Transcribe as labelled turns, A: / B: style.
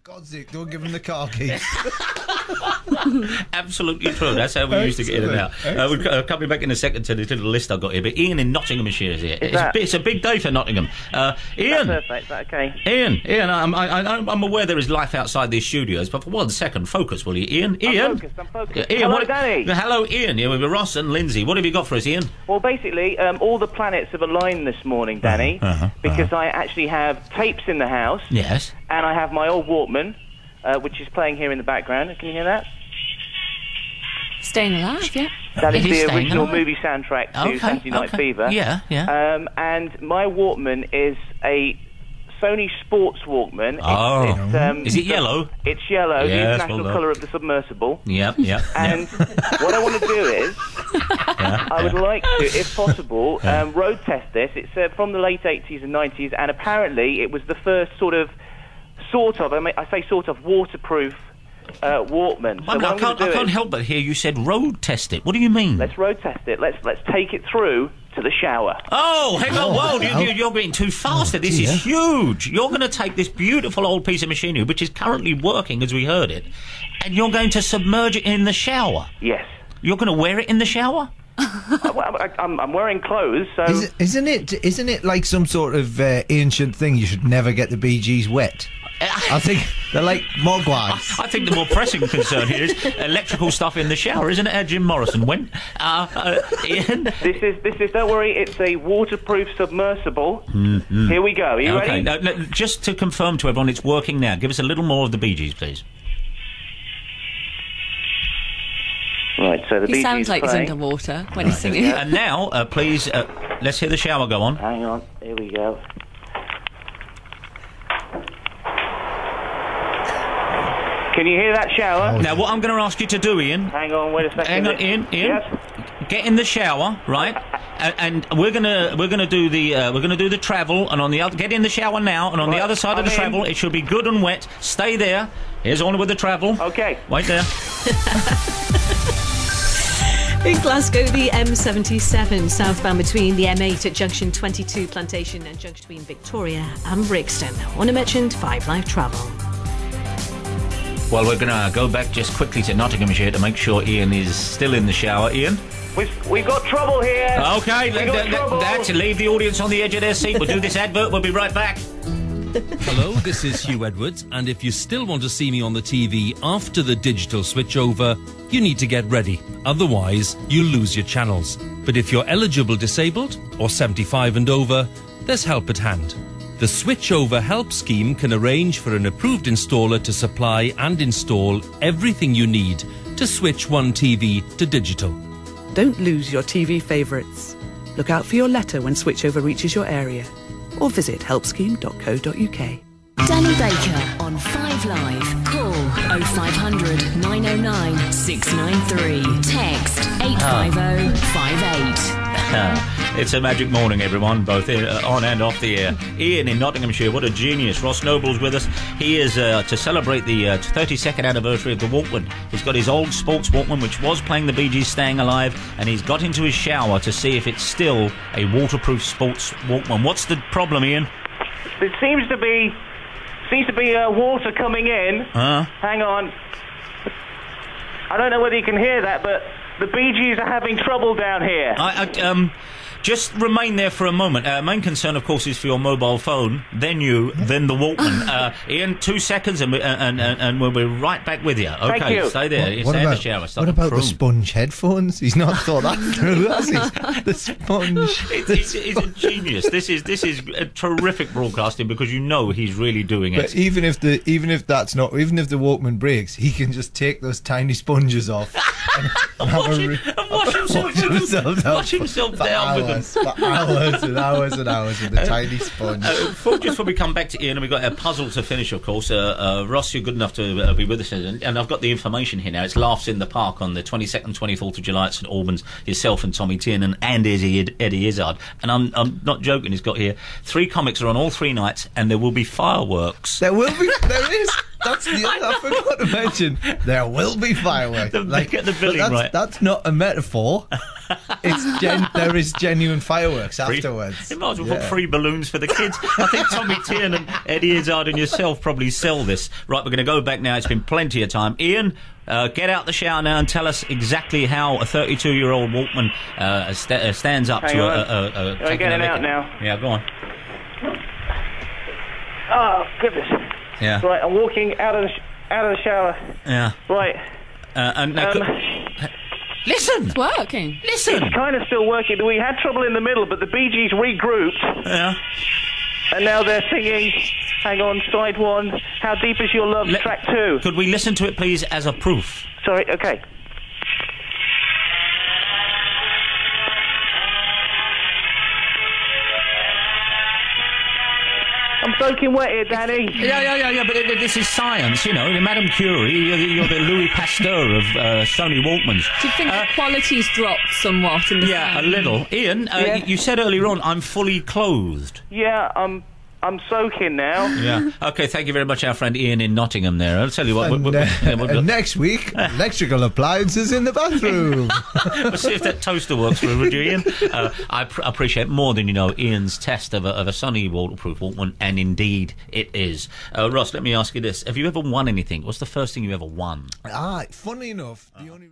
A: God's sake, don't give him the car keys.
B: Absolutely true. That's how we used to get in and out. We're coming back in a second to this little list I've got here. But Ian in Nottinghamshire is here. It's a big day for Nottingham. Ian.
C: That's perfect. Is that okay?
B: Ian, I'm aware there is life outside these studios, but for 1 second, focus, will you, Ian?
C: I'm focused.
B: Ian,
C: hello, Danny.
B: Hello, Ian. We're with Ross and Lindsay. What have you got for us, Ian?
C: Well, basically, all the planets have aligned this morning, Danny, because I actually have tapes in the house.
B: Yes.
C: And I have my old Walkman, which is playing here in the background. Can you hear that?
D: Staying Alive, yeah.
C: That is the original movie soundtrack to Saturday Night Fever.
B: Yeah.
C: And my Walkman is a Sony Sports Walkman.
B: Is it yellow?
C: It's yellow, the international colour of the submersible.
B: Yeah.
C: And what I want to do is, I would like to, if possible, road test this. It's from the late 80s and 90s, and apparently it was the first sort of, I say sort of, waterproof Walkman. So
B: I can't help but hear you said road test it. What do you mean?
C: Let's road test it. Let's take it through to the shower.
B: Oh, hang on, whoa, you're being too fast. This is huge. You're going to take this beautiful old piece of machinery, which is currently working as we heard it, and you're going to submerge it in the shower.
C: Yes.
B: You're going to wear it in the shower?
C: I'm wearing clothes, so...
A: Isn't it like some sort of ancient thing? You should never get the Bee Gees wet. I think they're like mogwais.
B: I think the more pressing concern here is electrical stuff in the shower, isn't it? How Jim Morrison went. Ian?
C: This is. Don't worry. It's a waterproof submersible. Here we go. Are you ready?
B: Now, just to confirm to everyone, it's working now. Give us a little more of the Bee Gees, please.
C: Right. So the Bee Gees
D: sounds like
C: playing.
D: he's underwater when he's singing.
B: And now, please, let's hear the shower go on.
C: Hang on. Here we go. Can you hear that shower?
B: Now, what I'm going to ask you to do, Ian...
C: Hang on, wait a second.
B: Hang on, Ian.
C: Yes?
B: Get in the shower, right? And we're gonna do the travel, and on the other, get in the shower now, and on the other side of the travel, it should be good and wet. Stay there. Here's on with the travel.
C: Okay.
B: Wait there.
E: In Glasgow, the M77 southbound between the M8 at junction 22 Plantation and junction between Victoria and Brixton. On a mentioned 5 Live travel.
B: Well, we're going to go back just quickly to Nottinghamshire to make sure Ian is still in the shower. Ian?
C: We've got trouble here.
B: Okay, that's leave the audience on the edge of their seat. We'll do this advert. We'll be right back.
F: Hello, this is Hugh Edwards, and if you still want to see me on the TV after the digital switchover, you need to get ready. Otherwise, you'll lose your channels. But if you're eligible disabled or 75 and over, there's help at hand. The Switchover Help Scheme can arrange for an approved installer to supply and install everything you need to switch one TV to digital.
G: Don't lose your TV favourites. Look out for your letter when switchover reaches your area, or visit helpscheme.co.uk.
H: Danny Baker on 5 Live. Call 0500 909 693. Text 85058.
B: It's a magic morning, everyone, both on and off the air. Ian in Nottinghamshire, what a genius. Ross Noble's with us. He is to celebrate the 32nd anniversary of the Walkman. He's got his old sports Walkman, which was playing the Bee Gees' Staying Alive, and he's got into his shower to see if it's still a waterproof sports Walkman. What's the problem, Ian?
C: There seems to be water coming in. Hang on. I don't know whether you can hear that, but the Bee Gees are having trouble down here.
B: Just remain there for a moment. Main concern, of course, is for your mobile phone, then the Walkman. Ian, 2 seconds, and we'll be right back with you. Okay,
C: Thank you.
B: Stay there. Stay in the shower.
A: What about the sponge headphones? He's not thought that through, has he? The sponge.
B: He's a genius. This is a terrific broadcasting because you know he's really doing it.
A: But even if the Walkman breaks, he can just take those tiny sponges off and
B: wash himself down with them.
A: For hours and hours and hours with the tiny sponge.
B: Just before we come back to Ian, and we've got a puzzle to finish, of course. Ross, you're good enough to be with us, and I've got the information here now. It's Laughs in the Park on the 22nd, 24th of July at St Albans. Yourself and Tommy Tiernan and Eddie Izzard. And I'm not joking. He's got here 3 comics are on all 3 nights, and there will be fireworks.
A: There is. That's the other. I forgot to mention there will be fireworks.
B: Get the billing right.
A: That's not a metaphor. There is genuine fireworks afterwards.
B: You might as well put free balloons for the kids. I think Tommy Tiernan and Eddie Izzard and yourself probably sell this. Right, we're going to go back now. It's been plenty of time. Ian, get out the shower now and tell us exactly how a 32-year-old Walkman stands up to a
C: I'm getting out now.
B: Yeah, go on.
C: Oh, goodness.
B: Yeah.
C: Right, I'm walking out of the shower.
B: Yeah.
C: Right.
B: And now, listen!
D: It's working.
B: Listen!
C: It's kind of still working. We had trouble in the middle, but the Bee Gees regrouped.
B: Yeah.
C: And now they're singing, hang on, side one, How Deep Is Your Love, track 2.
B: Could we listen to it, please, as a proof?
C: Sorry, okay. I'm soaking wet here, Danny.
B: Yeah, but this is science, you know. Madame Curie, you're the Louis Pasteur of Sony Walkmans.
D: Do you think the quality's dropped somewhat in the sound?
B: A little. Ian, you said earlier on, I'm fully clothed.
C: Yeah, I'm soaking now.
B: Yeah. Okay, thank you very much, our friend Ian in Nottingham there. I'll tell you what.
A: And next week, electrical appliances in the bathroom.
B: We'll see if that toaster works for you, Ian. I appreciate more than you know Ian's test of a Sony waterproof Walkman, and indeed it is. Ross, let me ask you this. Have you ever won anything? What's the first thing you ever won?
A: Funny enough, the only